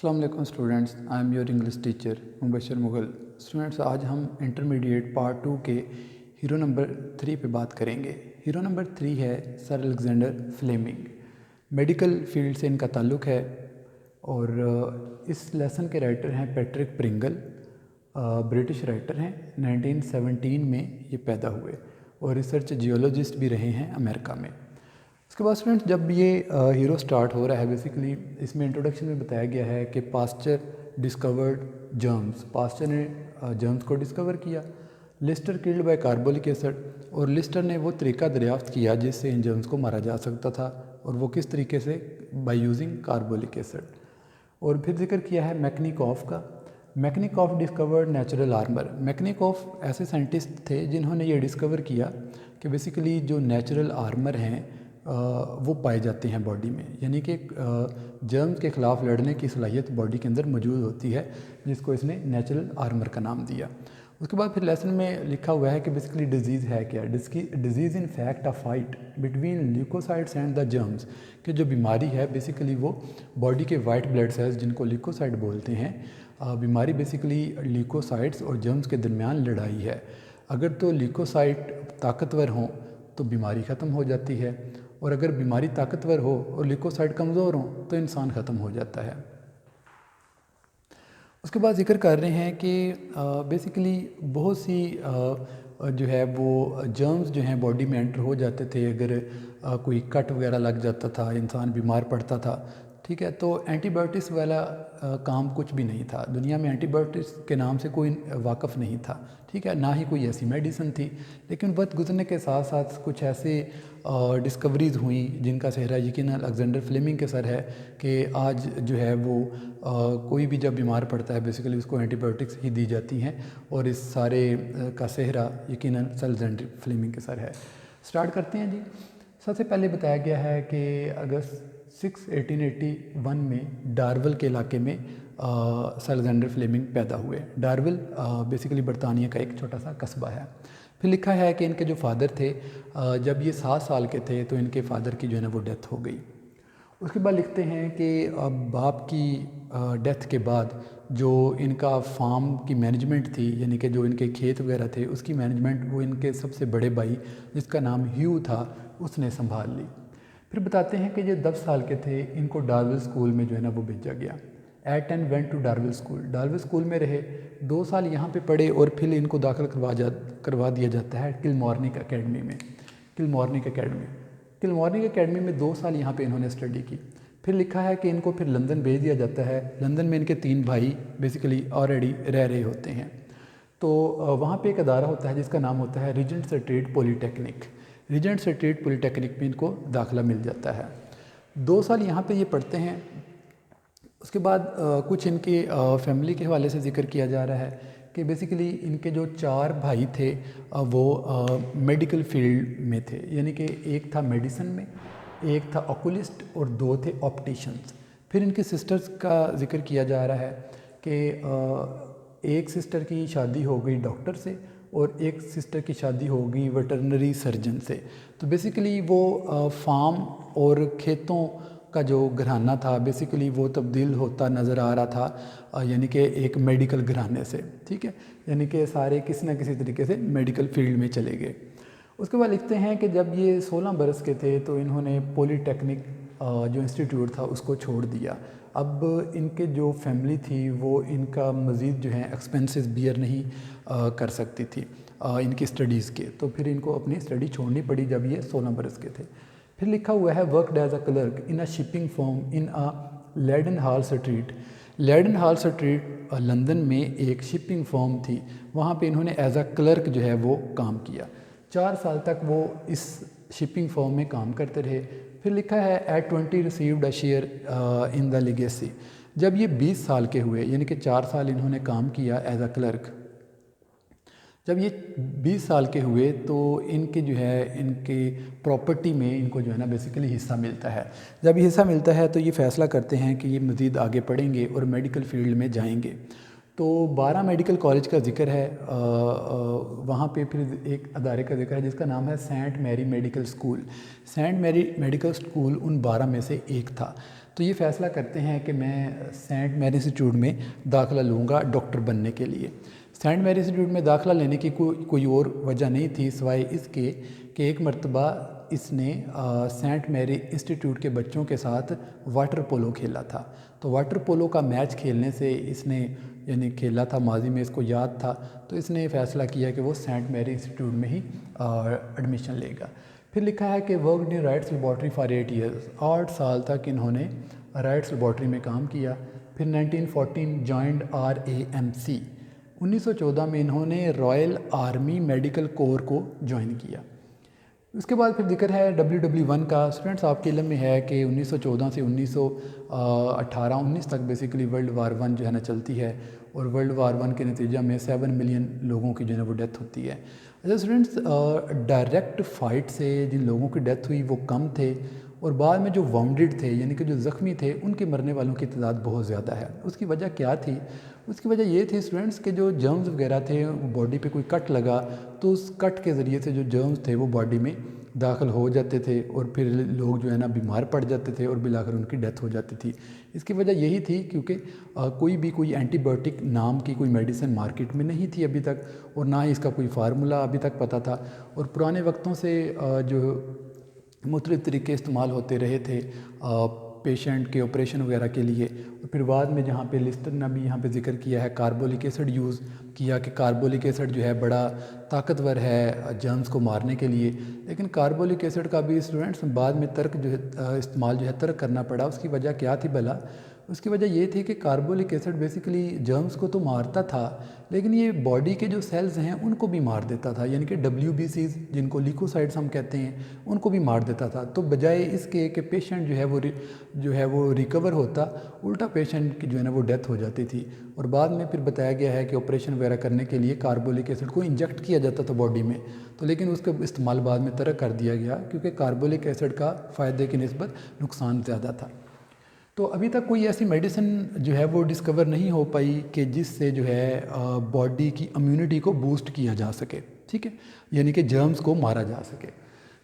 अस्सलाम वालेकुम students, I am your English teacher Mubashar Mughal. Students, आज हम इंटरमीडिएट पार्ट 2 के हीरो नंबर 3 पे बात करेंगे। हीरो नंबर 3 है sir Alexander Fleming. Medical field से इनका ताल्लुक़ है और इस लेसन के राइटर हैं पैट्रिक प्रिंगल। ब्रिटिश राइटर हैं। 1917 में ये पैदा हुए और रिसर्च जियोलॉजिस्ट भी रहे हैं अमेरिका में। उसके बाद स्टूडेंट्स, जब ये हीरो स्टार्ट हो रहा है, बेसिकली इसमें इंट्रोडक्शन में बताया गया है कि पास्चर डिस्कवर्ड जर्म्स। पास्चर ने जर्म्स को डिस्कवर किया। Lister killed by carbolic acid, और लिस्टर ने वो तरीका दरियाफ्त किया जिससे इन जर्म्स को मारा जा सकता था, और वो किस तरीके से, बाय यूजिंग कार्बोलिक एसिड। और फिर जिक्र किया है मैकनिकॉफ का। मैकनिकॉफ डिस्कवर्ड नेचुरल आर्मर। मैकनिकॉफ ऐसे साइंटिस्ट थे जिन्होंने ये डिस्कवर किया कि बेसिकली जो नेचुरल आर्मर हैं वो पाए जाते हैं बॉडी में, यानी कि जर्म्स के ख़िलाफ़ लड़ने की सलाहियत बॉडी के अंदर मौजूद होती है, जिसको इसने नेचुरल आर्मर का नाम दिया। उसके बाद फिर लेसन में लिखा हुआ है कि बेसिकली डिजीज़ है क्या। Disease in fact a fight between leucocytes and the germs, कि जो बीमारी है बेसिकली वो बॉडी के वाइट ब्लड सेल्स जिनको ल्यूकोसाइट बोलते हैं, बीमारी बेसिकली ल्यूकोसाइट्स और जर्म्स के दरमियान लड़ाई है। अगर तो ल्यूकोसाइट ताकतवर हों तो बीमारी ख़त्म हो जाती है, और अगर बीमारी ताकतवर हो और ल्यूकोसाइट कमज़ोर हो तो इंसान ख़त्म हो जाता है। उसके बाद जिक्र कर रहे हैं कि बेसिकली बहुत सी जो है वो जर्म्स जो हैं बॉडी में एंटर हो जाते थे। अगर कोई कट वगैरह लग जाता था, इंसान बीमार पड़ता था, ठीक है, तो एंटीबायोटिक्स वाला काम कुछ भी नहीं था। दुनिया में एंटीबायोटिक्स के नाम से कोई वाक़फ़ नहीं था, ठीक है, ना ही कोई ऐसी मेडिसिन थी। लेकिन वक्त गुजरने के साथ साथ कुछ ऐसे डिस्कवरीज़ हुई जिनका सेहरा यकीनन अलेक्जेंडर फ्लेमिंग के सर है, कि आज जो है वो कोई भी जब बीमार पड़ता है बेसिकली उसको एंटीबायोटिक्स ही दी जाती हैं, और इस सारे का सेहरा यकीनन सर अलेक्जेंडर फ्लेमिंग के सर है। स्टार्ट करते हैं जी। सबसे पहले बताया गया है कि अगस्त 1881 में डार्विल के इलाके में सर अलेक्जेंडर फ्लेमिंग पैदा हुए। डार्विल बेसिकली बरतानिया का एक छोटा सा कस्बा है। फिर लिखा है कि इनके जो फादर थे, जब ये 7 साल के थे तो इनके फादर की जो है ना वो डेथ हो गई। उसके बाद लिखते हैं कि अब बाप की डेथ के बाद जो इनका फार्म की मैनेजमेंट थी, यानी कि जो इनके खेत वगैरह थे उसकी मैनेजमेंट वो इनके सबसे बड़े भाई जिसका नाम ह्यू था उसने संभाल ली। फिर बताते हैं कि ये 10 साल के थे, इनको डार्विल स्कूल में जो है ना वो भेजा गया। एट एंड वेंट टू डार्विल स्कूल। डार्विल स्कूल में रहे, 2 साल यहाँ पे पढ़े, और फिर इनको दाखिल करवा दिया जाता है किलमॉर्निक एकेडमी में। किलमॉर्निक एकेडमी में 2 साल यहाँ पे इन्होंने स्टडी की। फिर लिखा है कि इनको फिर लंदन भेज दिया जाता है। लंदन में इनके 3 भाई बेसिकली ऑलरेडी रह रहे होते हैं। तो वहाँ पे एक अदारा होता है जिसका नाम होता है Regent Street Polytechnic. Regent Street Polytechnic में इनको दाखिला मिल जाता है। 2 साल यहाँ पे ये पढ़ते हैं। उसके बाद कुछ इनकी फैमिली के हवाले से ज़िक्र किया जा रहा है कि बेसिकली इनके जो 4 भाई थे वो मेडिकल फील्ड में थे, यानी कि एक था मेडिसिन में, एक था ऑकुलिस्ट और 2 थे ऑप्टिशियंस। फिर इनके सिस्टर्स का ज़िक्र किया जा रहा है कि एक सिस्टर की शादी हो गई डॉक्टर से और एक सिस्टर की शादी हो गई वेटरनरी सर्जन से। तो बेसिकली वो फार्म और खेतों का जो घराना था बेसिकली वो तब्दील होता नज़र आ रहा था, यानी कि एक मेडिकल घराने से, ठीक है, यानी कि सारे किसी न किसी तरीके से मेडिकल फील्ड में चले गए। उसके बाद लिखते हैं कि जब ये 16 बरस के थे तो इन्होंने पॉलीटेक्निक जो इंस्टीट्यूट था उसको छोड़ दिया। अब इनके जो फैमिली थी वो इनका मज़ीद जो है एक्सपेंसेस बियर नहीं कर सकती थी इनकी स्टडीज़ के, तो फिर इनको अपनी स्टडी छोड़नी पड़ी जब ये 16 बरस के थे। फिर लिखा हुआ है worked as a clerk in a shipping firm in a Leadenhall street. Leadenhall street London में एक शिपिंग फर्म थी, वहाँ पे इन्होंने एज अ क्लर्क जो है वो काम किया। 4 साल तक वो इस शिपिंग फर्म में काम करते रहे। फिर लिखा है at 20 received a share in the legacy. जब ये 20 साल के हुए, यानी कि 4 साल इन्होंने काम किया एज अ क्लर्क, जब ये 20 साल के हुए तो इनके जो है इनके प्रॉपर्टी में इनको जो है ना बेसिकली हिस्सा मिलता है। जब ये हिस्सा मिलता है तो ये फ़ैसला करते हैं कि ये मज़ीद आगे पढ़ेंगे और मेडिकल फील्ड में जाएंगे। तो 12 मेडिकल कॉलेज का जिक्र है, वहाँ पे फिर एक अदारे का जिक्र है जिसका नाम है Saint Mary medical school. Saint Mary medical school उन 12 में से एक था। تو یہ فیصلہ کرتے ہیں کہ میں سینٹ میری انسٹیٹیوٹ میں داخلہ لوں گا ڈاکٹر بننے کے لیے۔ سینٹ میری انسٹیٹیوٹ میں داخلہ لینے کی کوئی اور وجہ نہیں تھی سوائے اس کے کہ ایک مرتبہ اس نے سینٹ میری انسٹیٹیوٹ کے بچوں کے ساتھ واٹر پولو کھیلا تھا۔ تو واٹر پولو کا میچ کھیلنے سے اس نے یعنی کھیلا تھا ماضی میں، اس کو یاد تھا، تو اس نے فیصلہ کیا کہ وہ سینٹ میری انسٹیٹیوٹ میں ہی ایڈمیشن لے گا۔ پھر لکھا ہے کہ worked in rights laboratory for 8 years, 8 سال تک انہوں نے رائٹس لیبارٹری میں کام کیا۔ پھر 1914 جوائنڈ RAMC، 1914 میں انہوں نے رائل آرمی میڈیکل کور کو جوائن کیا۔ اس کے بعد پھر ذکر ہے WW1 کا۔ اسٹوڈنٹس آپ کے علم میں ہے کہ 1914 سے 1918-19 تک بیسیکلی ورلڈ وار 1 جو ہے نا چلتی ہے، اور ورلڈ وار 1 کے نتیجہ میں 7 ملین لوگوں کی جو ہے نا وہ ڈیتھ ہوتی ہے۔ اچھا اسٹوڈنٹس، ڈائریکٹ فائٹ سے جن لوگوں کی ڈیتھ ہوئی وہ کم تھے، اور بعد میں جو واؤنڈڈ تھے یعنی کہ جو زخمی تھے ان کے مرنے والوں کی تعداد بہت زیادہ ہے۔ اس کی وجہ کیا تھی؟ اس کی وجہ یہ تھی اسٹوڈنٹس کہ جو جرمز وغیرہ تھے، باڈی پہ کوئی کٹ لگا تو اس کٹ کے ذریعے سے جو جرمز تھے وہ باڈی میں داخل ہو جاتے تھے، اور پھر لوگ جو ہے نا بیمار پڑ جاتے تھے اور بالآخر ان کی ڈیتھ ہو جاتی تھی۔ اس کی وجہ یہی تھی کیونکہ کوئی اینٹی بایوٹک نام کی کوئی میڈیسن مارکیٹ میں نہیں تھی ابھی تک، اور نہ ہی اس کا کوئی فارمولا ابھی تک پتہ تھا، اور پرانے وقتوں سے جو مختلف طریقے استعمال ہوتے رہے تھے پیشنٹ کے آپریشن وغیرہ کے لیے۔ اور پھر بعد میں جہاں پہ لسٹر نے بھی یہاں پہ ذکر کیا ہے کاربولک ایسڈ یوز کیا کہ کاربولک ایسڈ جو ہے بڑا طاقتور ہے جرمز کو مارنے کے لیے، لیکن کاربولک ایسڈ کا بھی اسٹوڈنٹس بعد میں استعمال جو ہے ترک کرنا پڑا۔ اس کی وجہ کیا تھی بھلا؟ اس کی وجہ یہ تھی کہ کاربولک ایسڈ بیسیکلی جرمز کو تو مارتا تھا، لیکن یہ باڈی کے جو سیلز ہیں ان کو بھی مار دیتا تھا، یعنی کہ WBCs جن کو لیکوسائڈز ہم کہتے ہیں ان کو بھی مار دیتا تھا۔ تو بجائے اس کے کہ پیشنٹ جو ہے وہ ریکور ہوتا، الٹا پیشنٹ کی جو ہے نا وہ ڈیتھ ہو جاتی تھی۔ اور بعد میں پھر بتایا گیا ہے کہ آپریشن وغیرہ کرنے کے لیے کاربولک ایسڈ کو انجیکٹ کیا جاتا تھا باڈی میں، تو لیکن اس کا استعمال بعد میں ترک کر دیا گیا کیونکہ کاربولک ایسڈ کا فائدے کی نسبت نقصان زیادہ تھا۔ تو ابھی تک کوئی ایسی میڈیسن جو ہے وہ ڈسکور نہیں ہو پائی کہ جس سے جو ہے باڈی کی امیونٹی کو بوسٹ کیا جا سکے، ٹھیک ہے، یعنی کہ جرمز کو مارا جا سکے۔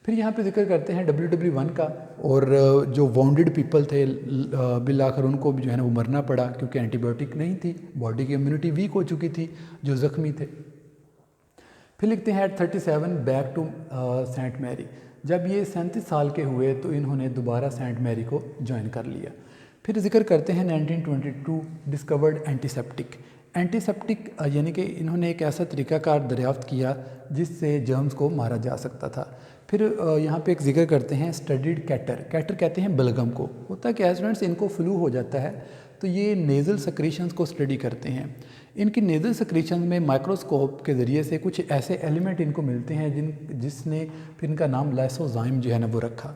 پھر یہاں پہ ذکر کرتے ہیں WW1 کا، اور جو واؤنڈڈ پیپل تھے بالآخر ان کو بھی جو ہے نا وہ مرنا پڑا کیونکہ اینٹی بایوٹک نہیں تھی، باڈی کی امیونٹی ویک ہو چکی تھی جو زخمی تھے۔ پھر لکھتے ہیں 37 بیک ٹو سینٹ میری، جب یہ 37 سال کے ہوئے تو انہوں نے دوبارہ سینٹ میری کو جوائن کر لیا۔ پھر ذکر کرتے ہیں 1922 ڈسکورڈ اینٹی سیپٹک یعنی کہ انہوں نے ایک ایسا طریقہ کار دریافت کیا جس سے جرمز کو مارا جا سکتا تھا۔ پھر یہاں پہ ایک ذکر کرتے ہیں اسٹڈیڈ کیٹر کہتے ہیں بلغم کو، ہوتا ہے کہ اسٹوڈنٹس ان کو فلو ہو جاتا ہے تو یہ نیزل سکریشنز کو اسٹڈی کرتے ہیں۔ ان کی نیزل سکریشنز میں مائکروسکوپ کے ذریعے سے کچھ ایسے ایلیمنٹ ان کو ملتے ہیں جس نے پھر ان کا نام لائسوزائم جو ہے نا وہ رکھا۔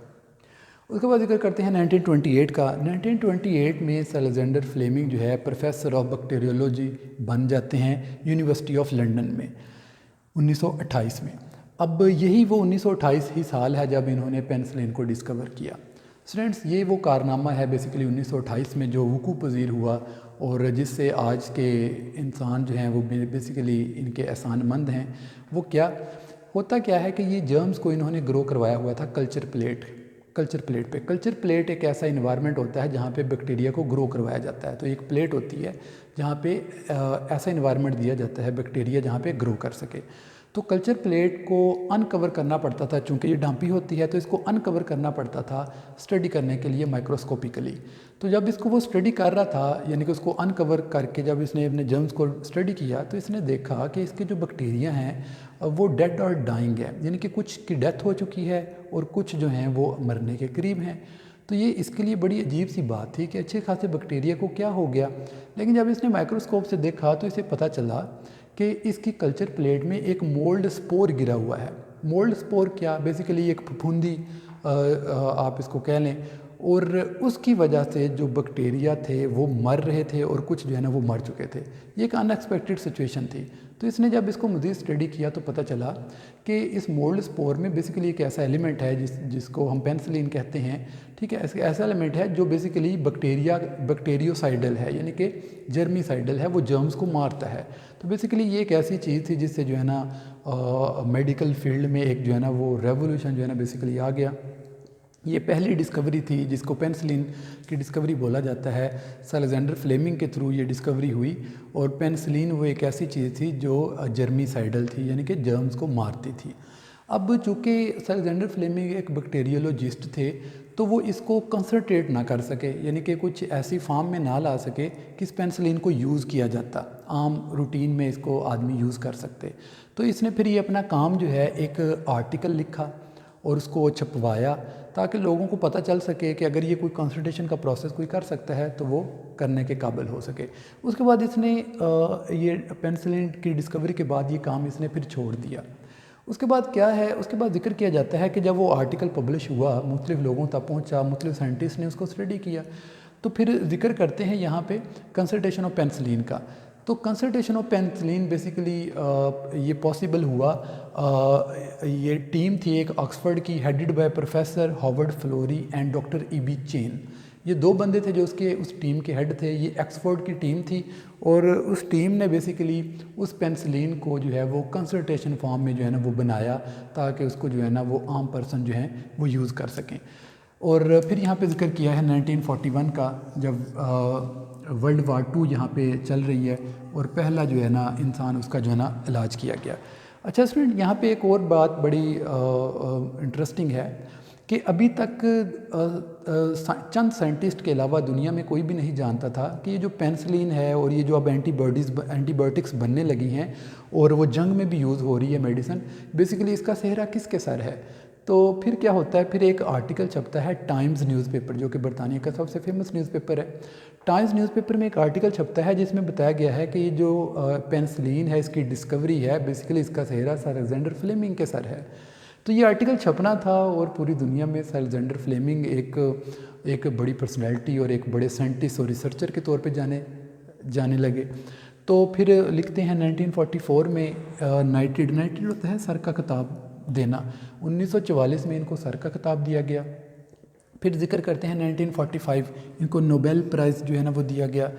اس کے بعد ذکر کرتے ہیں 1928 کا۔ 1928 میں الیگزینڈر فلیمنگ جو ہے پروفیسر آف بیکٹیریولوجی بن جاتے ہیں یونیورسٹی آف لنڈن میں 1928 میں۔ اب یہی وہ 1928 ہی سال ہے جب انہوں نے پینسلین کو ڈسکور کیا۔ اسٹوڈنٹس، یہ وہ کارنامہ ہے بیسیکلی 1928 میں جو وقوع پذیر ہوا، اور جس سے آج کے انسان جو ہیں وہ بیسیکلی ان کے احسان مند ہیں۔ وہ کیا ہوتا کیا ہے کہ یہ جرمز کو انہوں نے گرو کروایا ہوا تھا کلچر پلیٹ پہ۔ کلچر پلیٹ ایک ایسا انوائرمنٹ ہوتا ہے جہاں پہ بیکٹیریا کو گرو کروایا جاتا ہے۔ تو ایک پلیٹ ہوتی ہے جہاں پہ ایسا انوائرمنٹ دیا جاتا ہے بیکٹیریا جہاں پہ گرو کر سکے۔ تو کلچر پلیٹ کو انکور کرنا پڑتا تھا، چونکہ یہ ڈھانپی ہوتی ہے تو اس کو انکور کرنا پڑتا تھا اسٹڈی کرنے کے لیے مائکروسکوپیکلی۔ تو جب اس کو وہ اسٹڈی کر رہا تھا، یعنی کہ اس کو انکور کر کے جب اس نے اپنے جرمز کو اسٹڈی کیا تو اس نے دیکھا کہ اس کے جو بیکٹیریا ہیں وہ ڈیڈ اور ڈائنگ ہے، یعنی کہ کچھ کی ڈیتھ ہو چکی ہے اور کچھ جو ہیں وہ مرنے کے قریب ہیں۔ تو یہ اس کے لیے بڑی عجیب سی بات تھی کہ اچھے خاصے بیکٹیریا کو کیا ہو گیا، لیکن جب اس نے مائکروسکوپ سے دیکھا تو اسے پتہ چلا کہ اس کی کلچر پلیٹ میں ایک مولڈ سپور گرا ہوا ہے۔ مولڈ سپور کیا؟ بیسیکلی ایک پھپھوندی آپ اس کو کہہ لیں، اور اس کی وجہ سے جو بیکٹیریا تھے وہ مر رہے تھے اور کچھ جو ہے نا وہ مر چکے تھے۔ یہ ایک ان ایکسپیکٹڈ سچویشن تھی۔ تو اس نے جب اس کو مزید اسٹڈی کیا تو پتہ چلا کہ اس مولڈ سپور میں بیسیکلی ایک ایسا ایلیمنٹ ہے جس کو ہم پینسلین کہتے ہیں، ٹھیک ہے، ایسا ایلیمنٹ ہے جو بیسیکلی بیکٹیریوسائڈل ہے، یعنی کہ جرمیسائڈل ہے، وہ جرمز کو مارتا ہے۔ تو بیسیکلی یہ ایک ایسی چیز تھی جس سے جو ہے نا میڈیکل فیلڈ میں ایک جو ہے نا وہ ریولوشن جو ہے نا بیسیکلی آ گیا۔ ये पहली डिस्कवरी थी जिसको पेनिसिलिन की डिस्कवरी बोला जाता है। सर अलेक्जेंडर फ्लेमिंग के थ्रू ये डिस्कवरी हुई। और पेनिसिलिन वो एक ऐसी चीज़ थी जो जर्मीसाइडल थी, यानी कि जर्म्स को मारती थी। अब चूँकि सर अलेक्जेंडर फ्लेमिंग एक बैक्टीरियोलॉजिस्ट थे, तो वो इसको कंसंट्रेट ना कर सके, यानी कि कुछ ऐसी फॉर्म में ना ला सके कि इस पेनिसिलिन को यूज़ किया जाता, आम रूटीन में इसको आदमी यूज़ कर सकते। तो इसने फिर ये अपना काम जो है एक आर्टिकल लिखा और उसको छपवाया, ताकि लोगों को पता चल सके कि अगर ये कोई कंसल्टेशन का प्रोसेस कोई कर सकता है तो वो करने के काबिल हो सके। उसके बाद इसने ये पेनिसिलिन की डिस्कवरी के बाद ये काम इसने फिर छोड़ दिया। उसके बाद क्या है, उसके बाद जिक्र किया जाता है कि जब वो आर्टिकल पब्लिश हुआ, मुख्तलिफ लोगों तक पहुंचा, मुख्तलिफ साइंटिस्ट ने उसको स्टडी किया, तो फिर जिक्र करते हैं यहाँ पे कंसल्टेशन ऑफ पेनिसिलिन का। तो कंसल्टेशन ऑफ पेनिसिलिन बेसिकली ये पॉसिबल हुआ, ये टीम थी एक ऑक्सफोर्ड की, headed by professor Howard Florey and doctor E B. Chain. ये दो बंदे थे जो उस टीम के हेड थे। ये ऑक्सफोर्ड की टीम थी और उस टीम ने बेसिकली उस पेनिसिलिन को जो है वो कंसल्टेशन फॉर्म में जो है ना वो बनाया, ताकि उसको जो है ना वो आम पर्सन जो हैं वो यूज़ कर सकें। और फिर यहाँ पे जिक्र किया है 1941 का, जब वर्ल्ड वार 2 यहाँ पे चल रही है और पहला जो है ना इंसान उसका जो है ना इलाज किया गया। अच्छा स्टूडेंट, यहाँ पे एक और बात बड़ी इंटरेस्टिंग है कि अभी तक चंद साइंटिस्ट के अलावा दुनिया में कोई भी नहीं जानता था कि ये जो पेनिसिलिन है और ये जो अब एंटीबायोटिक्स बनने लगी हैं और वो जंग में भी यूज़ हो रही है मेडिसिन, बेसिकली इसका सेहरा किसके सर है। तो फिर क्या होता है, फिर एक आर्टिकल छपता है टाइम्स न्यूज़पेपर, जो कि बरतानिया का सबसे फेमस न्यूज़पेपर है। टाइम्स न्यूज़पेपर में एक आर्टिकल छपता है जिसमें बताया गया है कि ये जो पेनिसिलिन है, इसकी डिस्कवरी है, बेसिकली इसका सेहरा सर अलेक्जेंडर फ्लेमिंग के सर है। तो ये आर्टिकल छपना था और पूरी दुनिया में सर अलेक्जेंडर फ्लेमिंग एक बड़ी पर्सनैलिटी और एक बड़े साइंटिस्ट और रिसर्चर के तौर पे जाने लगे। तो फिर लिखते हैं 1944 में नाइटेड होता है सर का खिताब देना। 1944 में इनको सर का खिताब दिया गया। फिर जिक्र करते हैं 1945 इनको नोबेल प्राइज़ जो है ना वो दिया गया।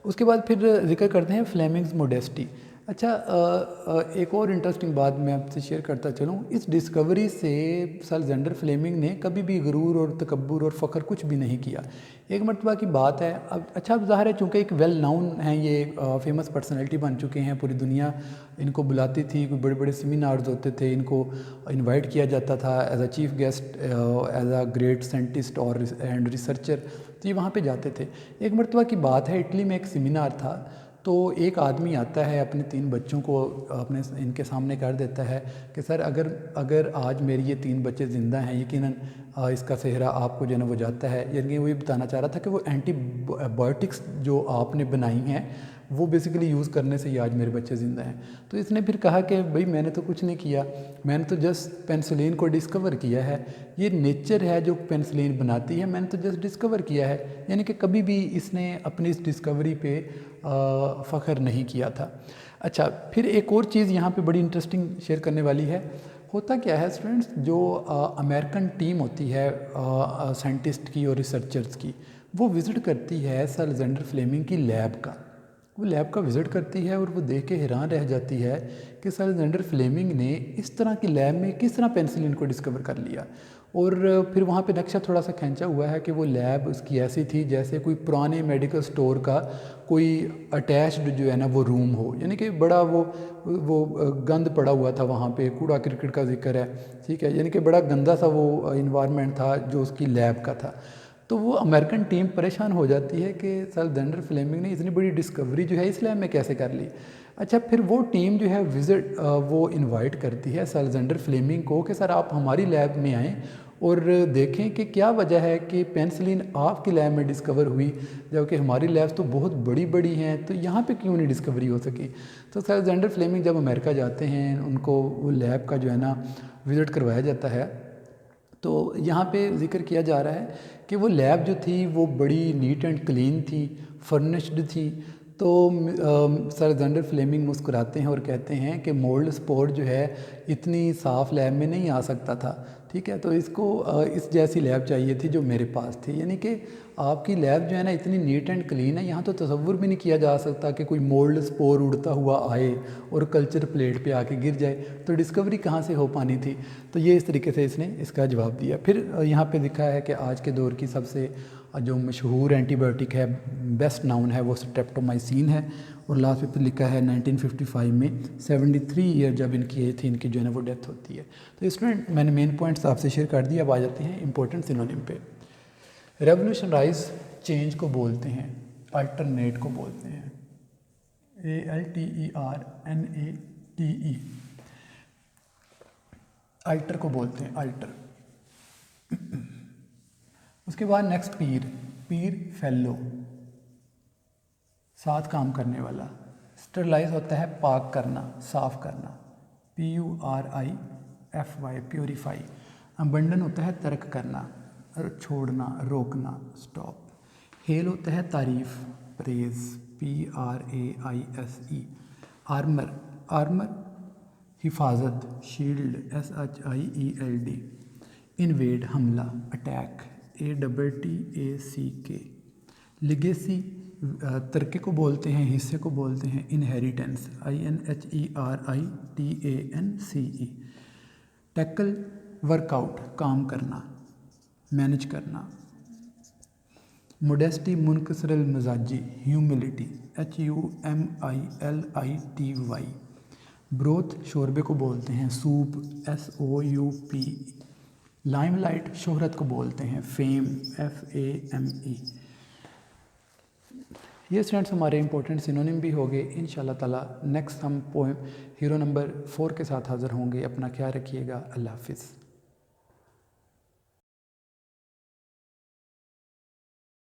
उसके बाद फिर जिक्र करते हैं फ्लेमिंग्स मोडेस्टी। अच्छा, एक और इंटरेस्टिंग बात मैं आपसे शेयर करता चलूँ। इस डिस्कवरी से सर अलेक्जेंडर फ्लेमिंग ने कभी भी गुरूर और तकब्बुर और फ़ख्र कुछ भी नहीं किया। एक मरतबा की बात है। अब अच्छा, अब ज़ाहिर है चूँकि एक वेल नाउन हैं, ये फेमस पर्सनैलिटी बन चुके हैं, पूरी दुनिया इनको बुलाती थी, कोई बड़े बड़े सेमिनार्स होते थे, इनको इनवाइट किया जाता था as a chief guest, as a great scientist और एंड रिसर्चर, तो ये वहाँ पे जाते थे। एक मरतबा की बात है, इटली में एक सेमिनार था, तो एक आदमी आता है, अपने 3 बच्चों को अपने इनके सामने कर देता है कि सर अगर आज मेरी ये 3 बच्चे ज़िंदा हैं, यकीनन इसका सेहरा आपको जो है ना वो जाता है। यानी वो ये बताना चाह रहा था कि वो एंटीबायोटिक्स जो आपने बनाई हैं वो बेसिकली यूज़ करने से ही आज मेरे बच्चे ज़िंदा हैं। तो इसने फिर कहा कि भाई मैंने तो कुछ नहीं किया, मैंने तो जस्ट पेनिसिलिन को डिस्कवर किया है, ये नेचर है जो पेनिसिलिन बनाती है, मैंने तो जस्ट डिस्कवर किया है। यानी कि कभी भी इसने अपनी इस डिस्कवरी पे फ़ख्र नहीं किया था। अच्छा, फिर एक और चीज़ यहाँ पे बड़ी इंटरेस्टिंग शेयर करने वाली है। होता क्या है स्टूडेंट्स, जो अमेरिकन टीम होती है साइंटिस्ट की और रिसर्चर्स की, वो विज़िट करती है सर अलेक्जेंडर फ्लेमिंग की लैब का। वो लैब का विज़िट करती है और वो देख के हैरान रह जाती है कि सर अलेक्जेंडर फ्लेमिंग ने इस तरह की लैब में किस तरह पेनिसिलिन को डिस्कवर कर लिया। और फिर वहाँ पे नक्शा थोड़ा सा खींचा हुआ है कि वो लैब उसकी ऐसी थी जैसे कोई पुराने मेडिकल स्टोर का कोई अटैच्ड जो है ना वो रूम हो, यानी कि बड़ा वो गंद पड़ा हुआ था वहाँ पे, कूड़ा क्रिकेट का जिक्र है, ठीक है, यानी कि बड़ा गंदा सा वो इन्वायरमेंट था जो उसकी लैब का था। तो वो अमेरिकन टीम परेशान हो जाती है कि सर अलेक्जेंडर फ्लेमिंग ने इतनी बड़ी डिस्कवरी जो है इस लैब में कैसे कर ली। अच्छा, फिर वो टीम जो है वो इनवाइट करती है सर अलेक्जेंडर फ्लेमिंग को कि सर आप हमारी लैब में आएँ और देखें कि क्या वजह है कि पेनिसिलिन आपकी लैब में डिस्कवर हुई, जबकि हमारी लैब्स तो बहुत बड़ी बड़ी हैं, तो यहाँ पे क्यों नहीं डिस्कवरी हो सकी। तो सर अलेक्जेंडर फ्लेमिंग जब अमेरिका जाते हैं, उनको वो लैब का जो है ना विज़िट करवाया जाता है। तो यहाँ पे जिक्र किया जा रहा है कि वो लैब जो थी वो बड़ी नीट एंड क्लीन थी, फर्निश्ड थी। तो सर अलेक्जेंडर फ्लेमिंग मुस्कुराते हैं और कहते हैं कि मोल्ड स्पोर जो है इतनी साफ़ लैब में नहीं आ सकता था, ठीक है, तो इसको इस जैसी लैब चाहिए थी जो मेरे पास थी। यानी कि آپ کی لیب جو ہے نا اتنی نیٹ اینڈ کلین ہے، یہاں تو تصور بھی نہیں کیا جا سکتا کہ کوئی مولڈ سپور اڑتا ہوا آئے اور کلچر پلیٹ پہ آ کے گر جائے، تو ڈسکوری کہاں سے ہو پانی تھی؟ تو یہ اس طریقے سے اس نے اس کا جواب دیا۔ پھر یہاں پہ لکھا ہے کہ آج کے دور کی سب سے جو مشہور اینٹی بائیوٹک ہے، بیسٹ ناؤن ہے، وہ سٹریپٹومائسین ہے، اور لاسٹ پہ لکھا ہے 1955 میں 73 ایئر جب ان کی ایج تھی، ان کی جو ہے نا وہ ڈیتھ ہوتی ہے۔ تو اسٹوڈنٹ میں نے مین پوائنٹس آپ سے شیئر کر دیا، اب آ جاتے ہیں امپورٹنٹ سینونیم پہ۔ ریولوشنرائز چینج کو بولتے ہیں، الٹرنیٹ کو بولتے ہیں، ALTERNATE، الٹر کو بولتے ہیں، الٹر۔ اس کے بعد نیکسٹ پیر فیلو، ساتھ کام کرنے والا۔ اسٹرلائز ہوتا ہے پاک کرنا، صاف کرنا، PURIFY، پیوریفائی۔ ابنڈن ہوتا ہے ترک کرنا، چھوڑنا، روکنا، اسٹاپ۔ ہیل ہوتا ہے تعریف، پریز، PRAISE۔ آرمر حفاظت، شیلڈ، SHIELD۔ انویڈ حملہ، اٹیک، ATTACK۔ لیگیسی ترکے کو بولتے ہیں، حصے کو بولتے ہیں، inheritance, INHERITANCE۔ Tackle work out, کام کرنا، مینج کرنا۔ موڈیسٹی منکسر المزاجی، ہیوملٹی، HUMILITY۔ بروتھ شوربے کو بولتے ہیں، سوپ، SOUP۔ لائم لائٹ شہرت کو بولتے ہیں، فیم، FAME۔ یہ اسٹوڈنٹس ہمارے امپورٹنٹ سینونیم بھی ہو گئے۔ انشاءاللہ تعالیٰ نیکسٹ ہم پوئم ہیرو نمبر 4 کے ساتھ حاضر ہوں گے۔ اپنا خیال رکھیے گا، اللہ حافظ۔